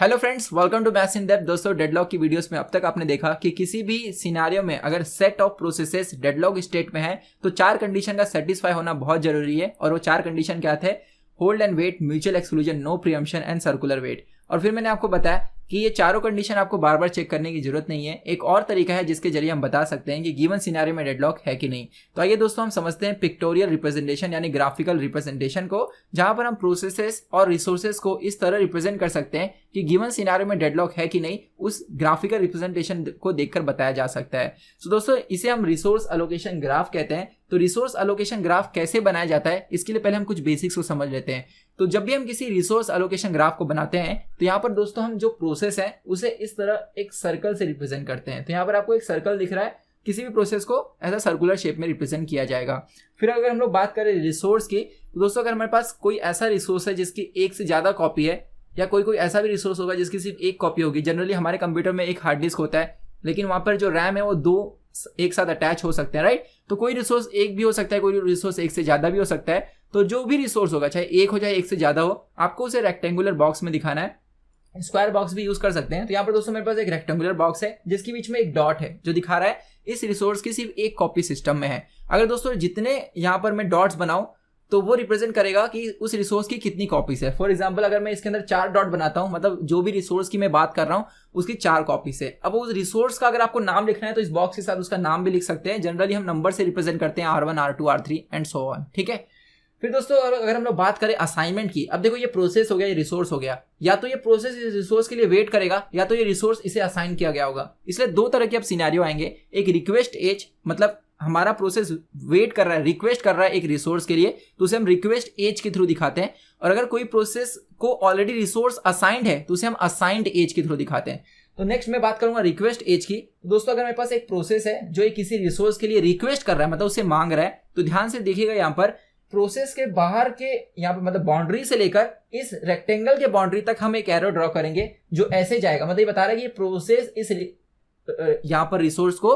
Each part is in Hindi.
Hello friends, welcome to maths in depth. दोस्तों, डेडलॉक की वीडियोस में अब तक आपने देखा कि किसी भी सिनेरियो में अगर set of processes deadlock state में है तो चार कंडीशन का सेटिस्फाई होना बहुत जरूरी है। और वो चार कंडीशन क्या थे? Hold and wait, mutual exclusion, no preemption and circular wait. और फिर मैंने आपको बताया कि ये चारों कंडीशन आपको बार बार चेक करने की जरूरत नहीं है। एक और तरीका है जिसके जरिए हम बता सकते हैं कि गिवन सिनेरियो में डेडलॉक है कि नहीं। तो आइए दोस्तों, हम समझते हैं पिक्टोरियल रिप्रेजेंटेशन यानी ग्राफिकल रिप्रेजेंटेशन को, जहां पर हम प्रोसेसेस और रिसोर्सेज को इस तरह रिप्रेजेंट कर सकते हैं कि गिवन सिनेरियो में डेडलॉक है कि नहीं, उस ग्राफिकल रिप्रेजेंटेशन को देखकर बताया जा सकता है। तो दोस्तों, इसे हम रिसोर्स एलोकेशन ग्राफ कहते हैं। तो रिसोर्स एलोकेशन ग्राफ कैसे बनाया जाता है, इसके लिए पहले हम कुछ बेसिक्स को समझ लेते हैं। तो जब भी हम किसी रिसोर्स एलोकेशन ग्राफ को बनाते हैं तो यहाँ पर दोस्तों हम जो प्रोसेस है उसे इस तरह एक सर्कल से रिप्रेजेंट करते हैं। तो यहाँ पर आपको एक सर्कल दिख रहा है, किसी भी प्रोसेस को ऐसा सर्कुलर शेप में रिप्रेजेंट किया जाएगा। फिर अगर हम लोग बात करें रिसोर्स की, तो दोस्तों अगर हमारे पास कोई ऐसा रिसोर्स है जिसकी एक से ज्यादा कॉपी है, या कोई ऐसा भी रिसोर्स होगा जिसकी सिर्फ एक कॉपी होगी। जनरली हमारे कंप्यूटर में एक हार्ड डिस्क होता है, लेकिन वहां पर जो रैम है वो दो एक साथ अटैच हो सकते हैं, राइट। तो कोई रिसोर्स एक भी हो सकता है, कोई रिसोर्स एक से ज्यादा भी हो सकता है। तो जो भी रिसोर्स होगा, चाहे एक हो चाहे एक से ज्यादा हो, आपको उसे रेक्टेंगुलर बॉक्स में दिखाना है। स्क्वायर बॉक्स भी यूज कर सकते हैं। तो यहाँ पर दोस्तों मेरे पास एक रेक्टेंगुलर बॉक्स है जिसके बीच में एक डॉट है जो दिखा रहा है इस रिसोर्स की सिर्फ एक कॉपी सिस्टम में है। अगर दोस्तों जितने यहाँ पर मैं डॉट्स बनाऊं तो वो रिप्रेजेंट करेगा कि उस रिसोर्स की कितनी कॉपीज है। फॉर एग्जांपल, अगर मैं इसके अंदर 4 डॉट बनाता हूं, मतलब जो भी रिसोर्स की मैं बात कर रहा हूं उसकी 4 कॉपीज है। अब उस रिसोर्स का अगर आपको नाम लिखना है तो इस बॉक्स के साथ उसका नाम भी लिख सकते हैं। जनरली हम नंबर से रिप्रेजेंट करते हैं, R1, R2, R3 and so on, ठीक है। फिर दोस्तों अगर हम लोग बात करें असाइनमेंट की, अब देखो ये प्रोसेस हो गया, ये रिसोर्स हो गया। या तो ये प्रोसेस इस रिसोर्स के लिए वेट करेगा, या तो ये रिसोर्स इसे असाइन किया गया होगा। इसलिए दो तरह के अब सिनेरियो आएंगे। एक रिक्वेस्ट एज, मतलब हमारा प्रोसेस वेट कर रहा है, रिक्वेस्ट कर रहा है एक रिसोर्स के लिए, तो उसे हम रिक्वेस्ट एज के थ्रू दिखाते हैं। और अगर कोई प्रोसेस को ऑलरेडी रिसोर्स असाइंड है तो उसे हम असाइंड एज के थ्रू दिखाते हैं। तो नेक्स्ट मैं बात करूंगा रिक्वेस्ट एज की। दोस्तों अगर मेरे पास एक प्रोसेस है जो एक किसी रिसोर्स के लिए रिक्वेस्ट कर रहा है, मतलब उसे मांग रहा है, तो ध्यान से देखिएगा यहाँ पर प्रोसेस के बाहर के यहाँ पर मतलब बाउंड्री से लेकर इस रेक्टेंगल के बाउंड्री तक हम एक एरो ड्रॉ करेंगे जो ऐसे जाएगा। मतलब ये बता रहा है कि प्रोसेस इस यहाँ पर रिसोर्स को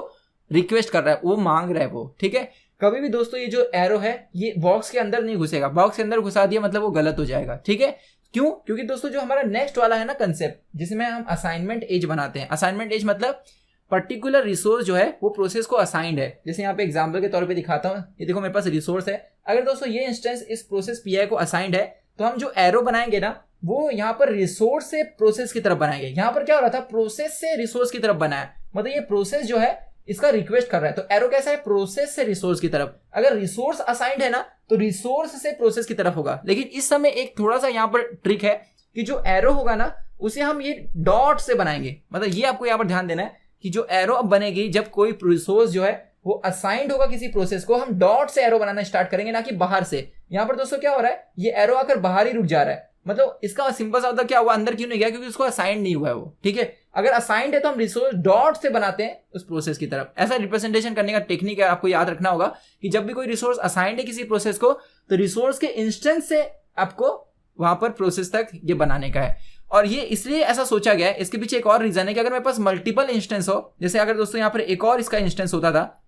रिक्वेस्ट कर रहा है, वो मांग रहा है वो, ठीक है। कभी भी दोस्तों ये जो एरो है ये बॉक्स के अंदर नहीं घुसेगा। बॉक्स के अंदर घुसा दिया मतलब वो गलत हो जाएगा, ठीक है। क्यों? क्योंकि दोस्तों जो हमारा नेक्स्ट वाला है ना कंसेप्ट, जिसमें हम असाइनमेंट एज बनाते हैं। असाइनमेंट एज मतलब पर्टिकुलर रिसोर्स जो है वो प्रोसेस को असाइंड है। जैसे यहाँ पे एग्जांपल के तौर पे दिखाता हूँ, ये देखो मेरे पास रिसोर्स है। अगर दोस्तों ये इंस्टेंस इस प्रोसेस पीआई को असाइंड है, तो हम जो एरो बनाएंगे ना वो यहाँ पर रिसोर्स से प्रोसेस की तरफ बनाएंगे। यहाँ पर क्या हो रहा था, प्रोसेस से रिसोर्स की तरफ बनाया, मतलब ये प्रोसेस जो है इसका रिक्वेस्ट कर रहा है। तो एरो कैसा है, प्रोसेस से रिसोर्स की तरफ। अगर रिसोर्स असाइंड है ना तो रिसोर्स से प्रोसेस की तरफ होगा। लेकिन इस समय एक थोड़ा सा यहाँ पर ट्रिक है कि जो एरो होगा ना उसे हम ये डॉट से बनाएंगे। मतलब ये आपको यहाँ पर ध्यान देना है कि जो एरो अब बनेगी जब कोई रिसोर्स जो है वो असाइंड होगा किसी प्रोसेस को, हम डॉट से एरो बनाना स्टार्ट करेंगे, ना कि बाहर से। यहाँ पर दोस्तों क्या हो रहा है, ये एरो आकर बाहर ही रुक जा रहा है। मतलब इसका सिंपल सा मतलब क्या हुआ, अंदर क्यों नहीं गया, क्योंकि उसको असाइंड नहीं हुआ है वो, ठीक है। अगर असाइंड है तो हम रिसोर्स डॉट से बनाते हैं उस प्रोसेस की तरफ। ऐसा रिप्रेजेंटेशन करने का टेक्निक है, आपको याद रखना होगा कि जब भी कोई रिसोर्स असाइंड है किसी प्रोसेस को, तो रिसोर्स के इंस्टेंस से आपको वहां पर प्रोसेस तक ये बनाने का है। और ये इसलिए ऐसा सोचा गया है, इसके पीछे एक और रीजन है कि अगर मेरे पास मल्टीपल इंस्टेंस हो, जैसे अगर दोस्तों यहाँ पर एक और इसका इंस्टेंस होता था,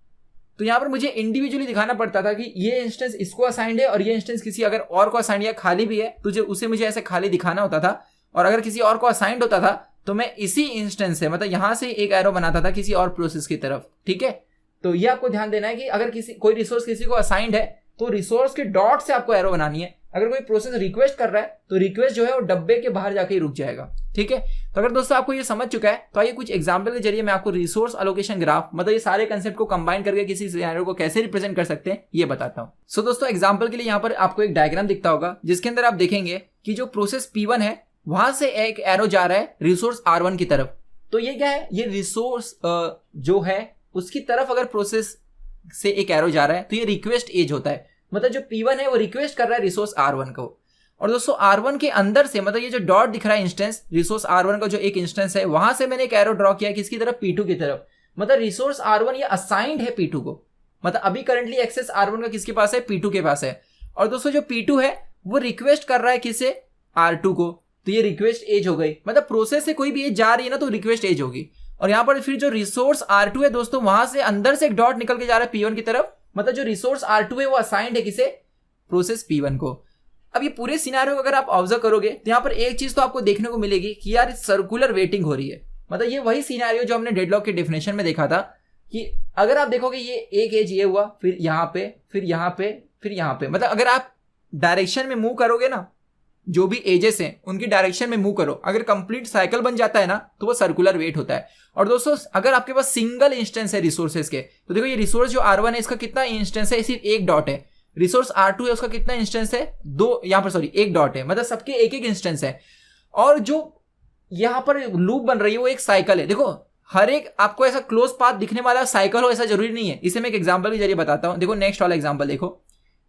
तो यहाँ पर मुझे इंडिविजुअली दिखाना पड़ता था कि ये इंस्टेंस इसको असाइंड है और ये इंस्टेंस किसी अगर और को असाइंड या खाली भी है तुझे उसे मुझे ऐसे खाली दिखाना होता था। और अगर किसी और को असाइंड होता था तो मैं इसी इंस्टेंस से, मतलब यहां से एक एरो बनाता था किसी और प्रोसेस की तरफ, ठीक है। तो ये आपको ध्यान देना है कि अगर कोई रिसोर्स किसी को असाइंड है तो रिसोर्स के डॉट से आपको एरो बनानी है। अगर कोई प्रोसेस रिक्वेस्ट कर रहा है तो रिक्वेस्ट जो है वो डब्बे के बाहर जाके ही रुक जाएगा, ठीक है। तो अगर दोस्तों आपको ये समझ चुका है तो आइए कुछ एग्जांपल के जरिए मैं आपको रिसोर्स एलोकेशन ग्राफ, मतलब ये सारे कंसेप्ट को कंबाइन करके किसी सिनेरियो को कैसे रिप्रेजेंट कर सकते हैं ये बताता हूं। सो दोस्तों एग्जांपल के लिए यहाँ पर आपको एक डायग्राम दिखता होगा जिसके अंदर आप देखेंगे कि जो प्रोसेस P1 है वहां से एक एरो जा रहा है रिसोर्स R1 की तरफ। तो ये क्या है, ये रिसोर्स जो है उसकी तरफ अगर प्रोसेस से एक एरो जा रहा है तो ये रिक्वेस्ट एज होता है। मतलब जो P1 है वो रिक्वेस्ट कर रहा है रिसोर्स R1 को। और दोस्तों R1 के अंदर से, मतलब ये जो डॉट दिख रहा है इंस्टेंस, रिसोर्स R1 का जो एक इंस्टेंस है, वहां से मैंने एक एरो ड्रॉ किया है किसकी तरफ, P2 की तरफ। मतलब रिसोर्स R1 ये असाइंड है P2 को। मतलब अभी करंटली एक्सेस R1 का किसके पास है, P2 के पास है। और दोस्तों जो P2 है वो रिक्वेस्ट कर रहा है किसे, R2 को। तो ये रिक्वेस्ट एज हो गई। मतलब प्रोसेस से कोई भी एज जा रही है ना तो रिक्वेस्ट एज होगी। और यहाँ पर फिर जो रिसोर्स R2 है दोस्तों, वहां से अंदर से एक डॉट निकल के जा रहा है P1 की तरफ। मतलब जो रिसोर्स R2 है वो असाइंड है किसे, प्रोसेस P1 को। अब ये पूरे सिनेरियो को अगर आप ऑब्जर्व करोगे तो यहाँ पर एक चीज तो आपको देखने को मिलेगी कि यार सर्कुलर वेटिंग हो रही है। मतलब ये वही सिनेरियो जो हमने डेडलॉक के डेफिनेशन में देखा था कि अगर आप देखोगे ये एक एज ये हुआ, फिर यहाँ पे, फिर यहाँ पे, फिर यहाँ पे, मतलब अगर आप डायरेक्शन में मूव करोगे ना, जो भी एजेस हैं उनकी डायरेक्शन में मूव करो, अगर कंप्लीट साइकिल बन जाता है ना तो वो सर्कुलर वेट होता है। और दोस्तों अगर आपके पास सिंगल इंस्टेंस है रिसोर्सेज के, तो देखो ये रिसोर्स जो R1 है इसका कितना इंस्टेंस है, सिर्फ एक डॉट है। रिसोर्स R2 है उसका कितना इंस्टेंस है, दो, यहाँ पर सॉरी एक डॉट है, मतलब सबके एक एक इंस्टेंस है। और जो यहाँ पर लूप बन रही है वो एक साइकिल है। देखो हर एक आपको ऐसा क्लोज पाथ दिखने वाला साइकिल हो ऐसा जरूरी नहीं है। इसे मैं एक एग्जांपल के जरिए बताता हूं। देखो नेक्स्ट वाला एग्जांपल देखो,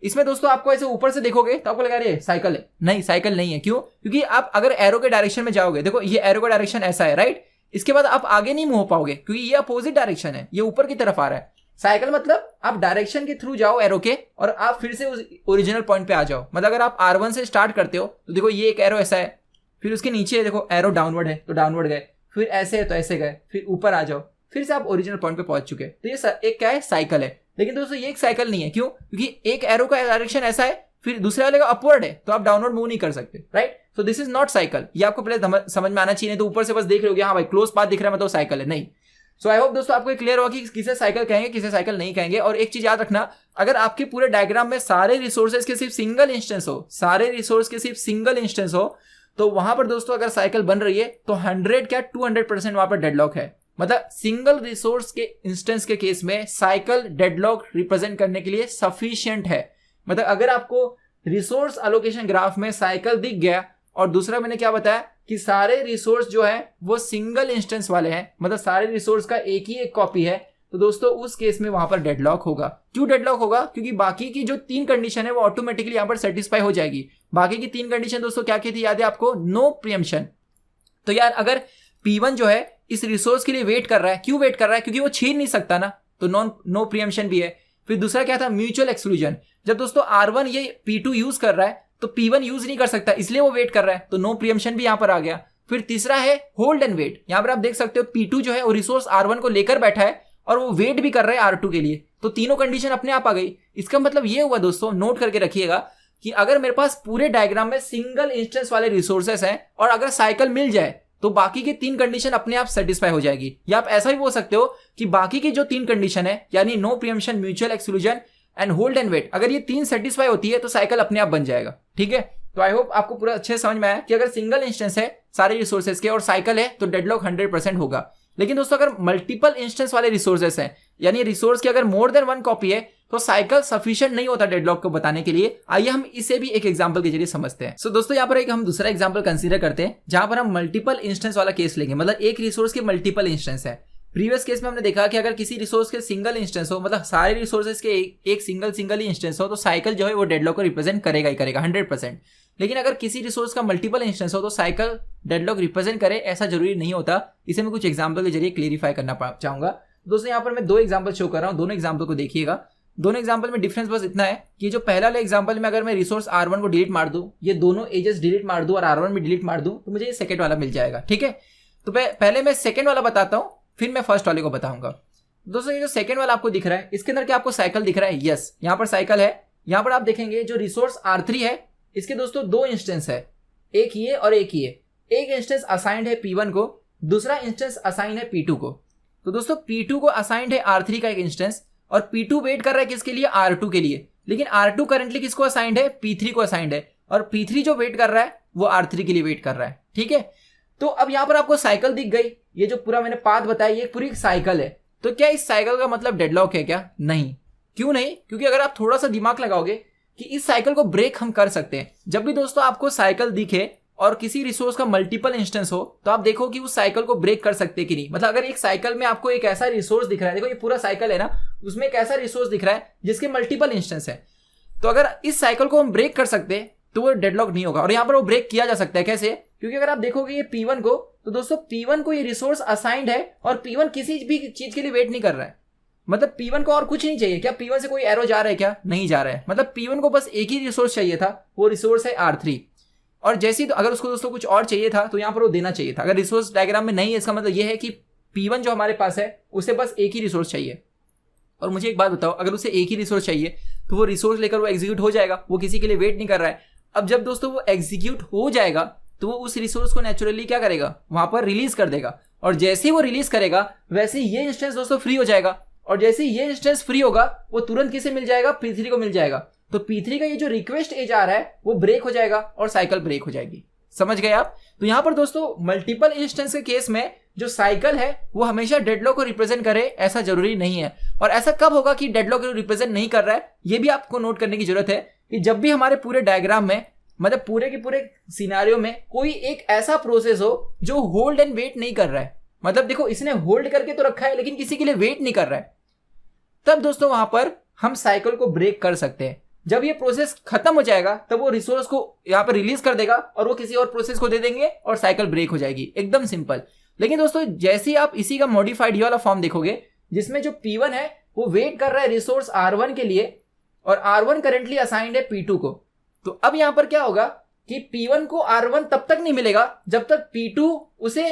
इसमें दोस्तों आपको ऐसे ऊपर से देखोगे तो आपको लगा रही है साइकिल है, नहीं साइकिल नहीं है। क्यों? क्योंकि आप अगर एरो के डायरेक्शन में जाओगे, देखो ये एरो का डायरेक्शन ऐसा है राइट, इसके बाद आप आगे नहीं मूव हो पाओगे क्योंकि ये अपोजिट डायरेक्शन है, ये ऊपर की तरफ आ रहा है। साइकिल मतलब आप डायरेक्शन के थ्रू जाओ एरो के और आप फिर से उस ओरिजिनल पॉइंट पे आ जाओ। मतलब अगर आप R1 से स्टार्ट करते हो तो देखो ये एक एरो ऐसा है, फिर उसके नीचे देखो एरो डाउनवर्ड है तो डाउनवर्ड गए, फिर ऐसे है तो ऐसे गए, फिर ऊपर आ जाओ, फिर से आप ओरिजिनल पॉइंट पे पहुंच चुके। तो ये एक क्या है, साइकिल है। लेकिन दोस्तों ये एक साइकिल नहीं है। क्यों? क्योंकि एक एरो का डायरेक्शन ऐसा है, फिर दूसरे वाले का अपवर्ड है, तो आप डाउनवर्ड मूव नहीं कर सकते right. So this is not cycle. ये आपको पहले समझ में आना चाहिए, तो ऊपर से बस देख रहे हो हाँ भाई क्लोज पाथ दिख रहा है मतलब साइकिल है, नहीं। सो आई होप दोस्तों आपको क्लियर होगा कि किसे साइकिल कहेंगे किसे साइकिल नहीं कहेंगे। और एक चीज याद रखना, अगर आपके पूरे डायग्राम में सारे रिसोर्सेज के सिर्फ सिंगल इंस्टेंस हो, सारे रिसोर्स के सिर्फ सिंगल इंस्टेंस हो, तो वहां पर दोस्तों अगर साइकिल बन रही है तो 100 क्या 200% वहां पर डेडलॉक है। मतलब सिंगल रिसोर्स के इंस्टेंस के केस में साइकिल डेडलॉक रिप्रेजेंट करने के लिए सफिशिएंट है। मतलब अगर आपको रिसोर्स एलोकेशन ग्राफ में साइकिल दिख गया, और दूसरा मैंने क्या बताया कि सारे रिसोर्स जो है वो सिंगल इंस्टेंस वाले हैं, मतलब सारे रिसोर्स का एक ही एक कॉपी है, तो दोस्तों उस केस में वहां पर डेडलॉक होगा। क्यों डेडलॉक होगा? क्योंकि बाकी की जो 3 कंडीशन है वो ऑटोमेटिकली यहां पर सेटिस्फाई हो जाएगी। बाकी की 3 कंडीशन दोस्तों क्या की थी, याद है आपको? No preemption. तो यार अगर P1 जो है इस रिसोर्स के लिए वेट कर रहा है, क्यों वेट कर रहा है? क्योंकि वो छीन नहीं सकता ना, तो नो प्रीएम्पशन भी है। फिर दूसरा क्या था, म्यूचुअल एक्सक्लूजन। जब दोस्तों R1 ये P2 यूज कर रहा है तो P1 यूज नहीं कर सकता, इसलिए वो वेट कर रहा है, तो नो प्रीएम्पशन भी यहां पर आ गया। फिर तीसरा है होल्ड एंड वेट। यहां पर आप देख सकते हो P2 जो है वो रिसोर्स R1 को लेकर बैठा है और वो वेट भी कर रहा है R2 के लिए, तो तीनों कंडीशन अपने आप आ गई। इसका मतलब ये हुआ दोस्तों, नोट करके रखिएगा कि अगर मेरे पास पूरे डायग्राम में सिंगल इंस्टेंस वाले रिसोर्सेस हैं और अगर साइकिल मिल जाए तो बाकी की 3 कंडीशन अपने आप सेटिस्फाई हो जाएगी। या आप ऐसा भी बोल सकते हो कि बाकी की जो 3 कंडीशन है, यानी no preemption, mutual exclusion and hold and wait, अगर ये 3 सेटिस्फाई होती है तो साइकिल अपने आप बन जाएगा। ठीक है, तो आई होप आपको पूरा अच्छे समझ में आया कि अगर सिंगल इंस्टेंस है सारे रिसोर्सेज के और साइकिल है तो डेडलॉक 100% होगा। लेकिन दोस्तों अगर मल्टीपल इंस्टेंस वाले रिसोर्सेस हैं, यानी रिसोर्स की अगर मोर देन 1 कॉपी है, तो साइकिल सफिशिएंट नहीं होता डेडलॉक को बताने के लिए। आइए हम इसे भी एक एग्जांपल के जरिए समझते हैं। सो दोस्तों यहाँ पर एक हम दूसरा एग्जांपल कंसीडर करते हैं जहां पर हम मल्टीपल इंस्टेंस वाला केस लेंगे। मतलब एक रिसोर्स के मल्टीपल इंस्टेंस है। प्रीवियस केस में हमने देखा कि अगर किसी रिसोर्स के सिंगल इंस्टेंस हो, मतलब सारे रिसोर्सेज के एक सिंगल ही इंस्टेंस हो, तो साइकिल जो है वो डेडलॉक को रिप्रेजेंट करेगा ही करेगा 100%। लेकिन अगर किसी रिसोर्स का मल्टीपल इंस्टेंस हो तो साइकिल डेडलॉक रिप्रेजेंट करे, ऐसा जरूरी नहीं होता। इसे मैं कुछ एग्जांपल के जरिए क्लियरिफाई करना चाहूंगा। दोस्तों यहाँ पर मैं 2 एग्जांपल शो कर रहा हूँ, दोनों एग्जांपल को देखिएगा। दोनों एग्जांपल में डिफरेंस बस इतना है कि जो पहला वाला एग्जांपल में अगर मैं रिसोर्स R1 को डिलीट मार दूं, ये दोनों एजेस डिलीट मार दूं और R1 भी डिलीट मार दूं, तो मुझे ये सेकंड वाला मिल जाएगा। ठीक है, तो पहले मैं सेकंड वाला बताता हूं, फिर मैं फर्स्ट वाले को बताऊंगा। दोस्तों ये जो सेकंड वाला आपको दिख रहा है, इसके अंदर क्या आपको साइकिल दिख रहा है? यस, यहाँ पर साइकिल है। यहाँ पर आप देखेंगे जो रिसोर्स R3 है, इसके दोस्तों 2 इंस्टेंस है, एक ये और एक ये। एक इंस्टेंस असाइंड है P1 को, दूसरा इंस्टेंस असाइन है P2 को। तो दोस्तों P2 को असाइंड है R3 का एक इंस्टेंस, और P2 वेट कर रहा है किसके लिए? R2 के लिए। लेकिन R2 करंटली किसको असाइंड है? P3 को असाइंड है, और P3 जो वेट कर रहा है वो R3 के लिए वेट कर रहा है। ठीक है, तो अब यहाँ पर आपको साइकिल दिख गई। ये जो पूरा मैंने पाथ बताया ये पूरी साइकिल है। तो क्या इस साइकिल का मतलब डेडलॉक है क्या? नहीं। क्यों नहीं? क्योंकि अगर आप थोड़ा सा दिमाग लगाओगे कि इस साइकिल को ब्रेक हम कर सकते हैं। जब भी दोस्तों आपको साइकिल दिखे और किसी रिसोर्स का मल्टीपल इंस्टेंस हो, तो आप देखो कि उस साइकिल को ब्रेक कर सकते कि नहीं। मतलब अगर एक साइकिल में आपको एक ऐसा रिसोर्स दिख रहा है, देखो ये पूरा साइकिल है ना, उसमें एक ऐसा रिसोर्स दिख रहा है जिसके मल्टीपल इंस्टेंस है, तो अगर इस साइकिल को हम ब्रेक कर सकते हैं तो वो डेडलॉक नहीं होगा। और यहाँ पर वो ब्रेक किया जा सकता है कैसे? क्योंकि अगर आप देखोगे ये P1 को, तो दोस्तों P1 को ये रिसोर्स असाइंड है और P1 किसी भी चीज के लिए वेट नहीं कर रहा है। मतलब P1 को और कुछ नहीं चाहिए। क्या P1 से कोई एरो जा रहा है? क्या नहीं जा रहा है। मतलब P1 को बस एक ही रिसोर्स चाहिए था, वो रिसोर्स है R3। और जैसे ही अगर उसको दोस्तों कुछ और चाहिए था तो यहाँ पर वो देना चाहिए था। अगर रिसोर्स डायग्राम में नहीं है, इसका मतलब ये है कि P1 जो हमारे पास है उसे बस एक ही रिसोर्स चाहिए। और मुझे एक बात बताओ, अगर उसे एक ही रिसोर्स चाहिए तो वो रिसोर्स लेकर वो एग्जीक्यूट हो जाएगा, वो किसी के लिए वेट नहीं कर रहा है। अब जब दोस्तों वो एग्जीक्यूट हो जाएगा तो वो उस रिसोर्स को नेचुरली क्या करेगा, वहां पर रिलीज कर देगा, और जैसे ही वो रिलीज करेगा वैसे ही ये इंस्टेंस दोस्तों फ्री हो जाएगा, और जैसे ही ये इंस्टेंस फ्री होगा वो तुरंत किसे मिल जाएगा, P3 को मिल जाएगा। तो P3 का ये जो रिक्वेस्ट एज आ रहा है वो ब्रेक हो जाएगा और साइकिल ब्रेक हो जाएगी। समझ गए आप? तो यहां पर दोस्तों मल्टीपल इंस्टेंस के केस में जो साइकिल है वो हमेशा डेडलॉक को रिप्रेजेंट करे ऐसा जरूरी नहीं है। और ऐसा कब होगा कि डेडलॉक को रिप्रेजेंट नहीं कर रहा है, ये भी आपको नोट करने की जरूरत है कि जब भी हमारे पूरे डायग्राम में, मतलब पूरे के पूरे सिनेरियो में कोई एक ऐसा प्रोसेस हो जो होल्ड एंड वेट नहीं कर रहा है, मतलब देखो इसने होल्ड करके तो रखा है लेकिन किसी के लिए वेट नहीं कर रहा है, तब दोस्तों वहां पर हम साइकिल को ब्रेक कर सकते हैं। जब ये प्रोसेस खत्म हो जाएगा तब वो रिसोर्स को यहाँ पर रिलीज कर देगा और वो किसी और प्रोसेस को दे देंगे और साइकिल ब्रेक हो जाएगी, एकदम सिंपल। लेकिन दोस्तों जैसे ही आप इसी का मॉडिफाइड ये वाला फॉर्म देखोगे जिसमें जो P1 है वो वेट कर रहा है रिसोर्स R1 के लिए और R1 करेंटली असाइंड है P2 को, तो अब यहां पर क्या होगा कि P1 को R1 तब तक नहीं मिलेगा जब तक P2 उसे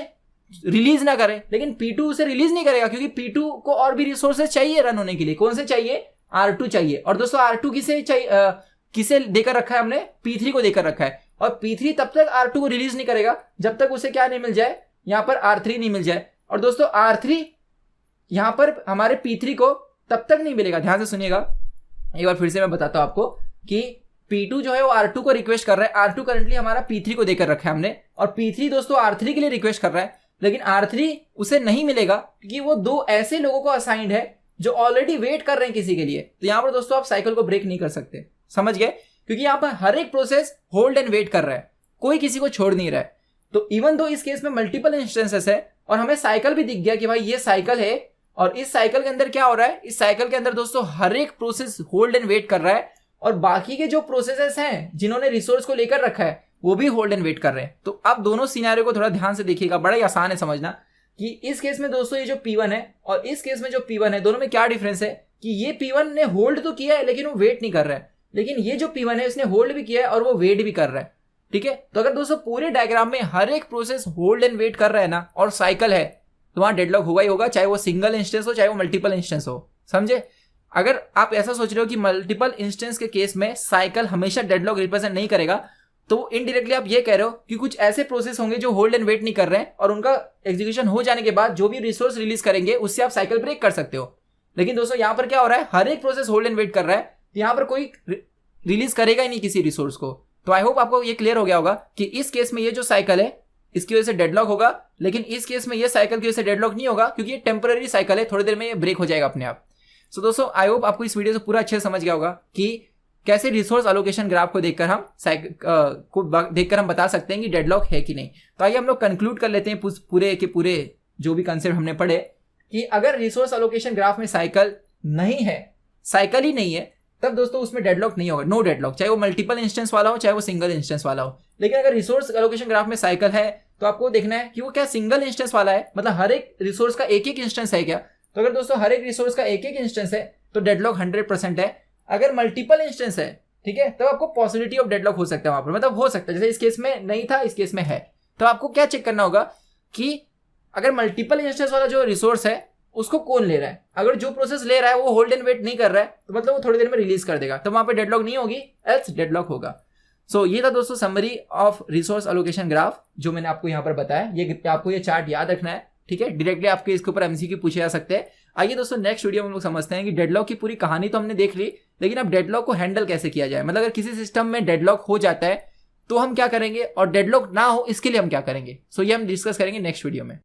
रिलीज ना करे, लेकिन P2 उसे रिलीज नहीं करेगा क्योंकि P2 को और भी रिसोर्सेज चाहिए रन होने के लिए। कौन से चाहिए? R2 चाहिए। और दोस्तों R2 किसे चाहिए, किसे देकर रखा है हमने? P3 को देकर रखा है, और P3 तब तक R2 को रिलीज नहीं करेगा जब तक उसे क्या नहीं मिल जाए, यहां पर R3 नहीं मिल जाए। और दोस्तों R3 यहां पर हमारे P3 को तब तक नहीं मिलेगा, ध्यान से सुनिएगा एक बार फिर से मैं बताता हूं आपको कि P2 जो है वो R2 को रिक्वेस्ट कर रहा है, R2 करंटली हमारा P3 को देकर रखा है हमने, और P3 दोस्तों R3 के लिए रिक्वेस्ट कर रहा है, लेकिन R3 उसे नहीं मिलेगा क्योंकि वो दो ऐसे लोगों को असाइंड है जो ऑलरेडी वेट कर रहे हैं किसी के लिए। तो यहां पर दोस्तों आप साइकिल को ब्रेक नहीं कर सकते, समझ गए? क्योंकि यहां पर हर एक प्रोसेस होल्ड एंड वेट कर रहा है, कोई किसी को छोड़ नहीं रहा है। तो इवन दो इस केस में मल्टीपल इंस्टेंसेस है और हमें साइकिल भी दिख गया कि भाई ये साइकिल है, और इस साइकिल के अंदर क्या हो रहा है, इस साइकिल के अंदर दोस्तों हर एक प्रोसेस होल्ड एंड वेट कर रहा है, और बाकी के जो प्रोसेसेस हैं जिन्होंने रिसोर्स को लेकर रखा है वो भी होल्ड एंड वेट कर रहे हैं। तो अब दोनों सिनेरियो को थोड़ा ध्यान से देखिएगा, बड़ा ही आसान है समझना कि इस केस में दोस्तों ये जो P1 है और इस केस में जो P1 है, दोनों में क्या डिफरेंस है कि ये P1 ने होल्ड तो किया है लेकिन वो वेट नहीं कर रहा है, लेकिन ये जो P1 है इसने होल्ड भी किया है और वो वेट भी कर रहा है। ठीक है, तो अगर दोस्तों पूरे डायग्राम में हर एक प्रोसेस होल्ड एंड वेट कर रहा है ना और साइकिल है, तो वहां डेडलॉक होगा ही होगा, चाहे वो सिंगल इंस्टेंस हो चाहे वो मल्टीपल इंस्टेंस हो। समझे? अगर आप ऐसा सोच रहे हो कि मल्टीपल इंस्टेंस के केस में साइकिल हमेशा डेडलॉक रिप्रेजेंट नहीं करेगा, तो इनडायरेक्टली आप ये कह रहे हो कि कुछ ऐसे प्रोसेस होंगे जो होल्ड एंड वेट नहीं कर रहे हैं और उनका एग्जीक्यूशन हो जाने के बाद जो भी रिसोर्स रिलीज करेंगे उससे आप साइकिल ब्रेक कर सकते हो। लेकिन दोस्तों यहां पर क्या हो रहा है, हर एक प्रोसेस होल्ड एंड वेट कर रहा है, तो यहां पर कोई रिलीज करेगा ही नहीं किसी रिसोर्स को। तो आई होप आपको ये क्लियर हो गया होगा कि इस केस में ये जो साइकिल है इसकी वजह से डेडलॉक होगा, लेकिन इस केस में ये साइकिल की वजह से डेडलॉक नहीं होगा क्योंकि ये टेम्पररी साइकिल है, थोड़ी देर में ये ब्रेक हो जाएगा अपने आप। सो दोस्तों आई होप आपको इस वीडियो से पूरा अच्छे से समझ गया होगा कि कैसे रिसोर्स एलोकेशन ग्राफ को देखकर हम बता सकते हैं कि डेडलॉक है कि नहीं। तो आइए हम लोग कंक्लूड कर लेते हैं पूरे के पूरे जो भी कंसेप्ट हमने पढ़े कि अगर रिसोर्स एलोकेशन ग्राफ में साइकिल नहीं है, साइकिल ही नहीं है, तब दोस्तों उसमें डेडलॉक नहीं होगा, नो डेडलॉक, चाहे वो मल्टीपल इंस्टेंस वाला हो चाहे वो सिंगल इंस्टेंस वाला हो। लेकिन अगर रिसोर्स एलोकेशन ग्राफ में साइकिल है तो आपको देखना है कि वो क्या सिंगल इंस्टेंस वाला है, मतलब हर एक रिसोर्स का एक एक इंस्टेंस है क्या। तो अगर दोस्तों हर एक रिसोर्स का एक एक इंस्टेंस है तो डेडलॉक 100% है। अगर मल्टीपल इंस्टेंस है, ठीक है, तब आपको पॉसिबिलिटी ऑफ डेडलॉक हो सकता है वहां पर, मतलब हो सकता है, जैसे इस केस में नहीं था इस केस में है। तो आपको क्या चेक करना होगा कि अगर मल्टीपल इंस्टेंस वाला जो रिसोर्स है उसको कौन ले रहा है। अगर जो प्रोसेस ले रहा है वो होल्ड एंड वेट नहीं कर रहा है तो मतलब वो थोड़ी देर में रिलीज कर देगा, तो वहां पे डेडलॉक नहीं होगी, एल्स डेडलॉक होगा। सो ये था दोस्तों summary of resource allocation graph जो मैंने आपको यहाँ पर बताया। ये आपको ये चार्ट याद रखना है, ठीक है, डायरेक्टली आपके इसके ऊपर एमसीक्यू पूछे जा सकते हैं। आइए दोस्तों नेक्स्ट वीडियो में हम लोग समझते हैं कि डेडलॉक की पूरी कहानी तो हमने देख ली, लेकिन अब डेडलॉक को हैंडल कैसे किया जाए, मतलब अगर किसी सिस्टम में डेडलॉक हो जाता है तो हम क्या करेंगे और डेडलॉक ना हो इसके लिए हम क्या करेंगे। सो ये हम डिस्कस करेंगे नेक्स्ट वीडियो में।